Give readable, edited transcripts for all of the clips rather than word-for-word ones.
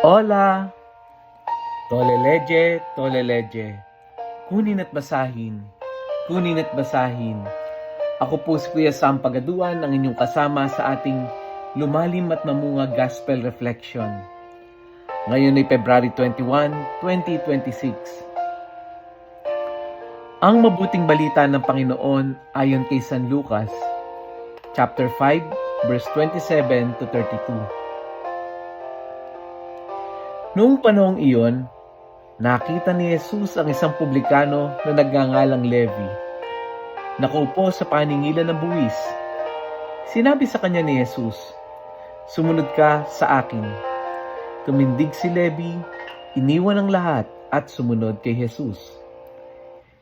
Hola! Toleleje, toleleje. Kunin at basahin. Kunin at basahin. Ako po si Kuya Sam Pagaduan, ang inyong kasama sa ating lumalim at mamunga Gospel Reflection. Ngayon ay February 21, 2026. Ang mabuting balita ng Panginoon ayon kay San Lucas, chapter 5, verse 27 to 32. Noong panahong iyon, nakita ni Jesus ang isang publikano na nagngangalang Levi, nakaupo sa paningilan ng buwis. Sinabi sa kanya ni Jesus, "Sumunod ka sa akin." Tumindig si Levi, iniwan ang lahat at sumunod kay Jesus.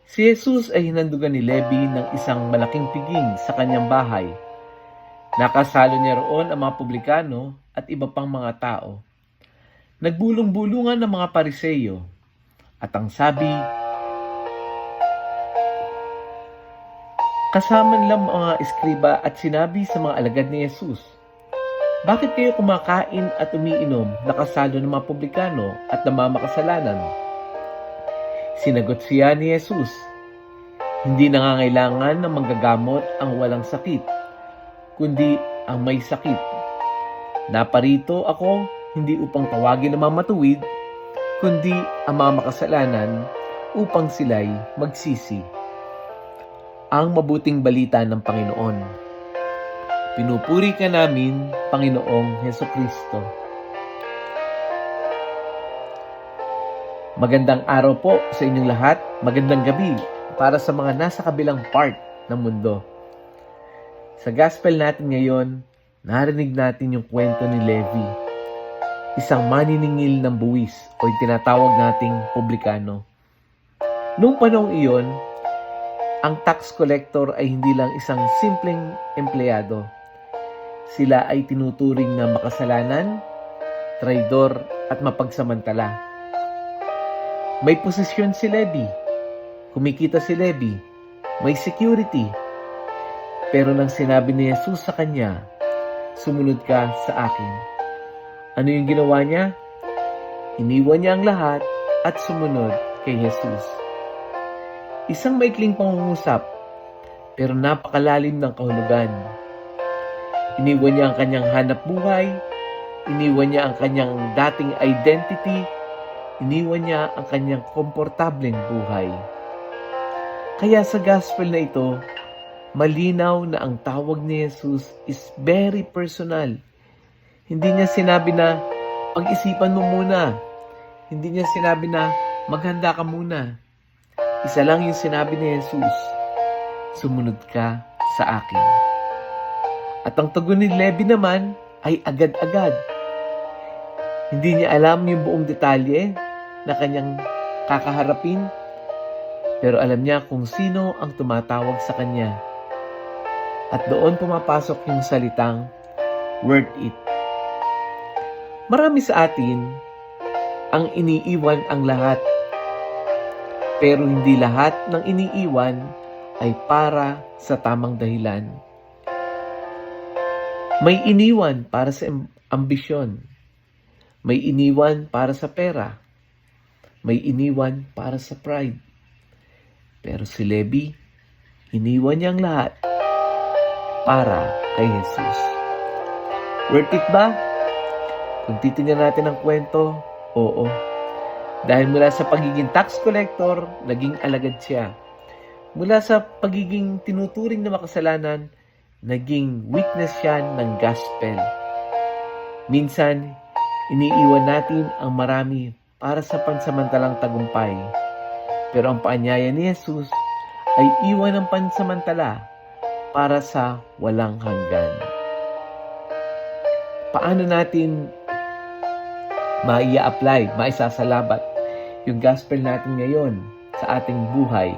Si Jesus ay hinandugan ni Levi ng isang malaking piging sa kanyang bahay. Nakasalo niya roon ang mga publikano at iba pang mga tao. Nagbulong-bulungan ng mga Pariseyo, at ang sabi, kasama nila mga eskriba, at sinabi sa mga alagad ni Jesus, "Bakit kayo kumakain at umiinom na kasalo ng mga publikano at namamakasalanan?" Sinagot siya ni Jesus, "Hindi nangangailangan ng manggagamot ang walang sakit, kundi ang may sakit. Naparito ako hindi upang tawagin ang mga matuwid, kundi ang mga makasalanan upang sila'y magsisi." Ang mabuting balita ng Panginoon. Pinupuri ka namin, Panginoong Hesukristo. Magandang araw po sa inyong lahat. Magandang gabi para sa mga nasa kabilang part ng mundo. Sa gospel natin ngayon, narinig natin yung kwento ni Levi, isang maniningil ng buwis o yung tinatawag nating publikano. Noong panahong iyon, ang tax collector ay hindi lang isang simpleng empleyado. Sila ay tinuturing na makasalanan, traidor at mapagsamantala. May posisyon si Levi, kumikita si Levi, may security. Pero nang sinabi ni Jesus sa kanya, "Sumunod ka sa akin," ano yung ginawa niya? Iniwan niya ang lahat at sumunod kay Jesus. Isang maikling pangungusap, pero napakalalim ng kahulugan. Iniwan niya ang kanyang hanap buhay, iniwan niya ang kanyang dating identity, iniwan niya ang kanyang komportableng buhay. Kaya sa gospel na ito, malinaw na ang tawag ni Jesus is very personal. Hindi niya sinabi na, "Pag-isipan mo muna." Hindi niya sinabi na, "Maghanda ka muna." Isa lang yung sinabi ni Jesus, "Sumunod ka sa akin." At ang tugon ni Levi naman ay agad-agad. Hindi niya alam yung buong detalye na kanyang kakaharapin, pero alam niya kung sino ang tumatawag sa kanya. At doon pumapasok yung salitang, "worth it." Marami sa atin ang iniiwan ang lahat. Pero hindi lahat ng iniiwan ay para sa tamang dahilan. May iniwan para sa ambisyon. May iniwan para sa pera. May iniwan para sa pride. Pero si Levi, iniwan niya ang lahat para kay Jesus. Worth it ba? Kung titingnan natin ang kwento, oo. Dahil mula sa pagiging tax collector, naging alagad siya. Mula sa pagiging tinuturing na makasalanan, naging witness siya ng gospel. Minsan, iniiwan natin ang marami para sa pansamantalang tagumpay. Pero ang paanyaya ni Jesus ay iwan ng pansamantala para sa walang hanggan. Paano natin maia-apply, maisasalabat yung gospel natin ngayon sa ating buhay?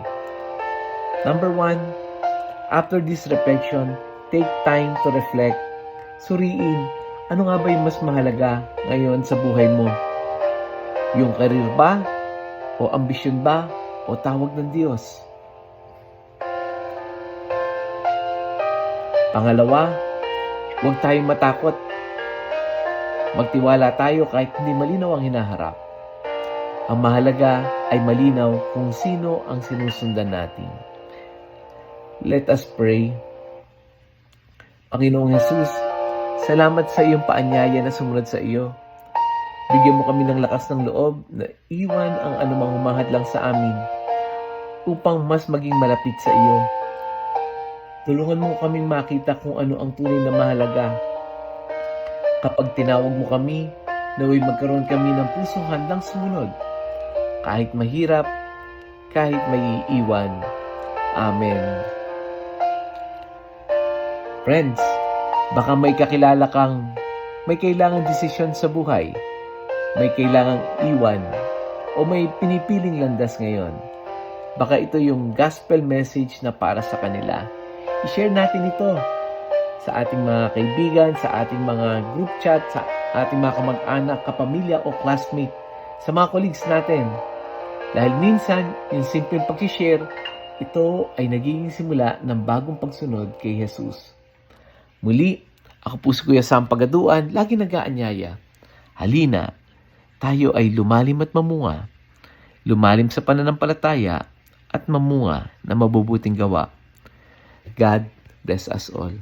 Number 1, after this reflection, take time to reflect. Suriin, ano nga ba yung mas mahalaga ngayon sa buhay mo? Yung career ba? O ambisyon ba? O tawag ng Diyos? Pangalawa, huwag tayong matakot Magtiwala tayo kahit hindi malinaw ang hinaharap. Ang mahalaga ay malinaw kung sino ang sinusundan natin. Let us pray. Panginoong Jesus, salamat sa iyong paanyaya na sumunod sa iyo. Bigyan mo kami ng lakas ng loob na iwan ang anumang humahadlang sa amin upang mas maging malapit sa iyo. Tulungan mo kaming makita kung ano ang tunay na mahalaga. Kapag tinawag mo kami, naway magkaroon kami ng pusong handang sumunod. Kahit mahirap, kahit may iiwan. Amen. Friends, baka may kakilala kang may kailangang desisyon sa buhay, may kailangang iwan, o may pinipiling landas ngayon. Baka ito yung gospel message na para sa kanila. I-share natin ito sa ating mga kaibigan, sa ating mga group chat, sa ating mga kamag-anak, kapamilya o classmate, sa mga colleagues natin. Dahil minsan, yung simpleng pag-share, ito ay nagiging simula ng bagong pagsunod kay Jesus. Muli, ako po si Kuya Sam Pagaduan, lagi nag-aanyaya. Halina, tayo ay lumalim at mamunga. Lumalim sa pananampalataya at mamunga na mabubuting gawa. God bless us all.